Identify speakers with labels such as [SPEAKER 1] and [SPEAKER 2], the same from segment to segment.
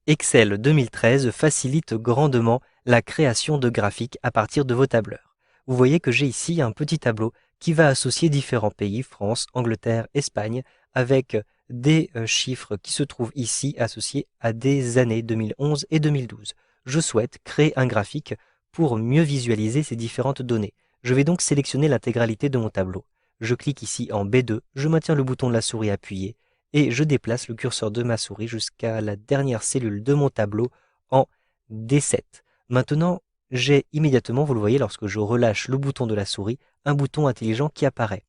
[SPEAKER 1] Excel 2013 facilite grandement la création de graphiques à partir de vos tableurs. Vous voyez que j'ai ici un petit tableau qui va associer différents pays, France, Angleterre, Espagne, avec des chiffres qui se trouvent ici associés à des années 2011 et 2012. Je souhaite créer un graphique pour mieux visualiser ces différentes données. Je vais donc sélectionner l'intégralité de mon tableau. Je clique ici en B2, je maintiens le bouton de la souris appuyé et je déplace le curseur de ma souris jusqu'à la dernière cellule de mon tableau en D7. Maintenant, j'ai immédiatement, vous le voyez, lorsque je relâche le bouton de la souris, un bouton intelligent qui apparaît.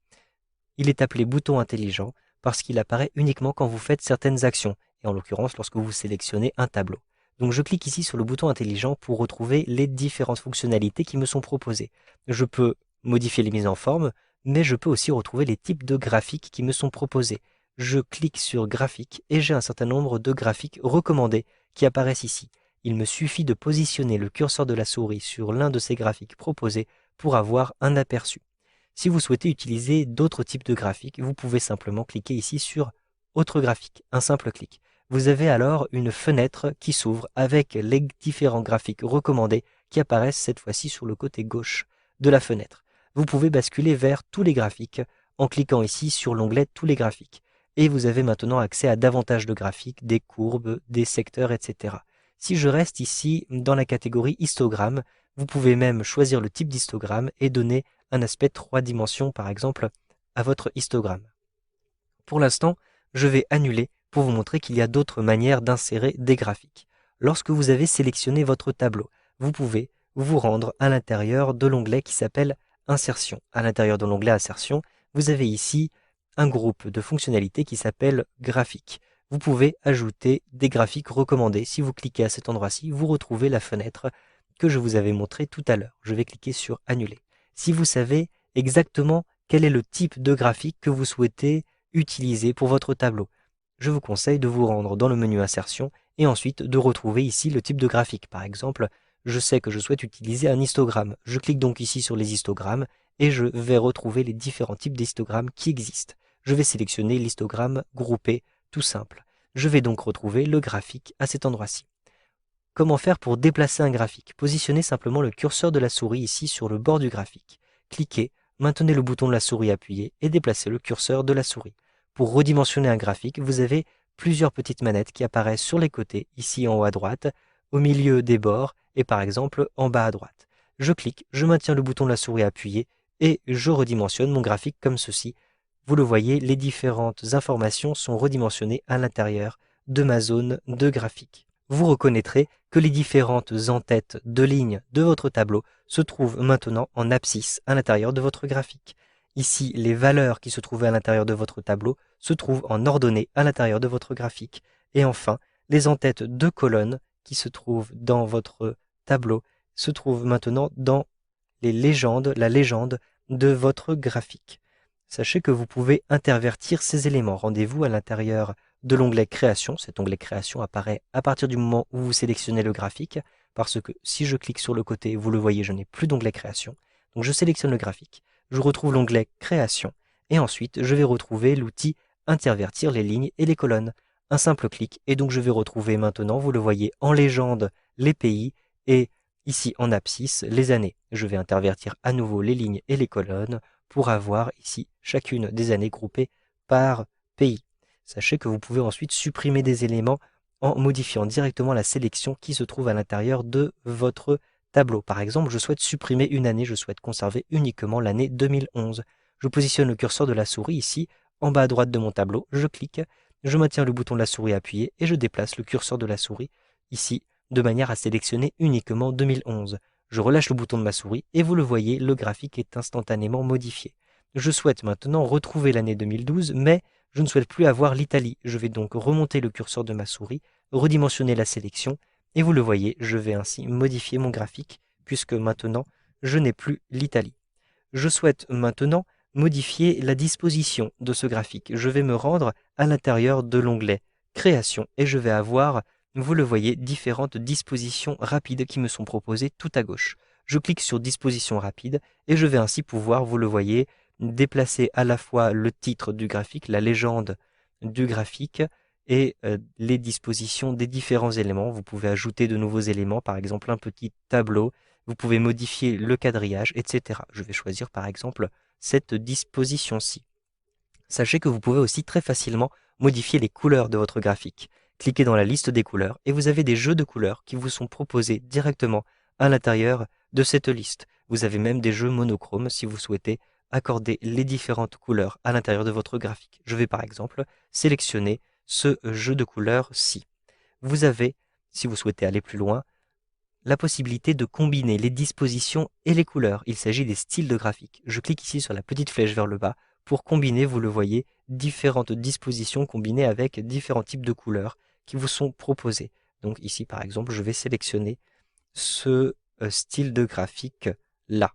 [SPEAKER 1] Il est appelé bouton intelligent parce qu'il apparaît uniquement quand vous faites certaines actions, et en l'occurrence lorsque vous sélectionnez un tableau. Donc je clique ici sur le bouton intelligent pour retrouver les différentes fonctionnalités qui me sont proposées. Je peux modifier les mises en forme, mais je peux aussi retrouver les types de graphiques qui me sont proposés. Je clique sur graphiques et j'ai un certain nombre de graphiques recommandés qui apparaissent ici. Il me suffit de positionner le curseur de la souris sur l'un de ces graphiques proposés pour avoir un aperçu. Si vous souhaitez utiliser d'autres types de graphiques, vous pouvez simplement cliquer ici sur Autre graphique, un simple clic. Vous avez alors une fenêtre qui s'ouvre avec les différents graphiques recommandés qui apparaissent cette fois-ci sur le côté gauche de la fenêtre. Vous pouvez basculer vers tous les graphiques en cliquant ici sur l'onglet Tous les graphiques. Et vous avez maintenant accès à davantage de graphiques, des courbes, des secteurs, etc. Si je reste ici dans la catégorie histogramme, vous pouvez même choisir le type d'histogramme et donner un aspect 3 dimensions par exemple à votre histogramme. Pour l'instant, je vais annuler pour vous montrer qu'il y a d'autres manières d'insérer des graphiques. Lorsque vous avez sélectionné votre tableau, vous pouvez vous rendre à l'intérieur de l'onglet qui s'appelle Insertion. À l'intérieur de l'onglet Insertion, vous avez ici un groupe de fonctionnalités qui s'appelle Graphiques. Vous pouvez ajouter des graphiques recommandés. Si vous cliquez à cet endroit-ci, vous retrouvez la fenêtre que je vous avais montrée tout à l'heure. Je vais cliquer sur Annuler. Si vous savez exactement quel est le type de graphique que vous souhaitez utiliser pour votre tableau, je vous conseille de vous rendre dans le menu Insertion et ensuite de retrouver ici le type de graphique. Par exemple, je sais que je souhaite utiliser un histogramme. Je clique donc ici sur les histogrammes et je vais retrouver les différents types d'histogrammes qui existent. Je vais sélectionner l'histogramme groupé tout simple. Je vais donc retrouver le graphique à cet endroit-ci. Comment faire pour déplacer un graphique? Positionnez simplement le curseur de la souris ici sur le bord du graphique. Cliquez, maintenez le bouton de la souris appuyé et déplacez le curseur de la souris. Pour redimensionner un graphique, vous avez plusieurs petites manettes qui apparaissent sur les côtés, ici en haut à droite, au milieu des bords et par exemple en bas à droite. Je clique, je maintiens le bouton de la souris appuyé et je redimensionne mon graphique comme ceci. Vous le voyez, les différentes informations sont redimensionnées à l'intérieur de ma zone de graphique. Vous reconnaîtrez que les différentes en-têtes de lignes de votre tableau se trouvent maintenant en abscisse à l'intérieur de votre graphique. Ici, les valeurs qui se trouvaient à l'intérieur de votre tableau se trouvent en ordonnée à l'intérieur de votre graphique. Et enfin, les en-têtes de colonnes qui se trouvent dans votre tableau se trouvent maintenant dans les légendes, la légende de votre graphique. Sachez que vous pouvez intervertir ces éléments. Rendez-vous à l'intérieur de l'onglet Création. Cet onglet Création apparaît à partir du moment où vous sélectionnez le graphique, parce que si je clique sur le côté, vous le voyez, je n'ai plus d'onglet Création. Donc je sélectionne le graphique, je retrouve l'onglet Création, et ensuite je vais retrouver l'outil Intervertir les lignes et les colonnes. Un simple clic, et donc je vais retrouver maintenant, vous le voyez, en légende, les pays, et ici en abscisse, les années. Je vais intervertir à nouveau les lignes et les colonnes pour avoir ici chacune des années groupées par pays. Sachez que vous pouvez ensuite supprimer des éléments en modifiant directement la sélection qui se trouve à l'intérieur de votre tableau. Par exemple, je souhaite supprimer une année, je souhaite conserver uniquement l'année 2011. Je positionne le curseur de la souris ici, en bas à droite de mon tableau, je clique, je maintiens le bouton de la souris appuyé et je déplace le curseur de la souris ici, de manière à sélectionner uniquement 2011. Je relâche le bouton de ma souris et vous le voyez, le graphique est instantanément modifié. Je souhaite maintenant retrouver l'année 2012, mais je ne souhaite plus avoir l'Italie. Je vais donc remonter le curseur de ma souris, redimensionner la sélection, et vous le voyez, je vais ainsi modifier mon graphique, puisque maintenant, je n'ai plus l'Italie. Je souhaite maintenant modifier la disposition de ce graphique. Je vais me rendre à l'intérieur de l'onglet Création, et je vais avoir, vous le voyez, différentes dispositions rapides qui me sont proposées tout à gauche. Je clique sur Disposition rapide, et je vais ainsi pouvoir, vous le voyez, déplacer à la fois le titre du graphique, la légende du graphique, et les dispositions des différents éléments. Vous pouvez ajouter de nouveaux éléments, par exemple un petit tableau. Vous pouvez modifier le quadrillage, etc. Je vais choisir par exemple cette disposition-ci. Sachez que vous pouvez aussi très facilement modifier les couleurs de votre graphique. Cliquez dans la liste des couleurs et vous avez des jeux de couleurs qui vous sont proposés directement à l'intérieur de cette liste. Vous avez même des jeux monochromes si vous souhaitez accorder les différentes couleurs à l'intérieur de votre graphique. Je vais par exemple sélectionner ce jeu de couleurs-ci. Vous avez, si vous souhaitez aller plus loin, la possibilité de combiner les dispositions et les couleurs. Il s'agit des styles de graphique. Je clique ici sur la petite flèche vers le bas pour combiner, vous le voyez, différentes dispositions combinées avec différents types de couleurs qui vous sont proposés. Donc ici, par exemple, je vais sélectionner ce style de graphique là.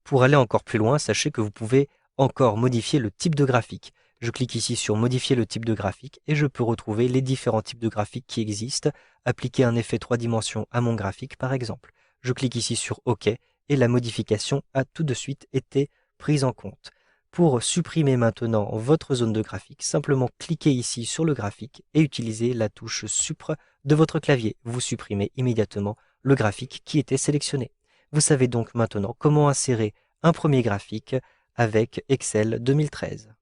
[SPEAKER 1] Pour aller encore plus loin, sachez que vous pouvez encore modifier le type de graphique. Je clique ici sur modifier le type de graphique et je peux retrouver les différents types de graphiques qui existent, appliquer un effet 3 dimensions à mon graphique par exemple. Je clique ici sur OK et la modification a tout de suite été prise en compte. Pour supprimer maintenant votre zone de graphique, simplement cliquez ici sur le graphique et utilisez la touche Supr de votre clavier. Vous supprimez immédiatement le graphique qui était sélectionné. Vous savez donc maintenant comment insérer un premier graphique avec Excel 2013.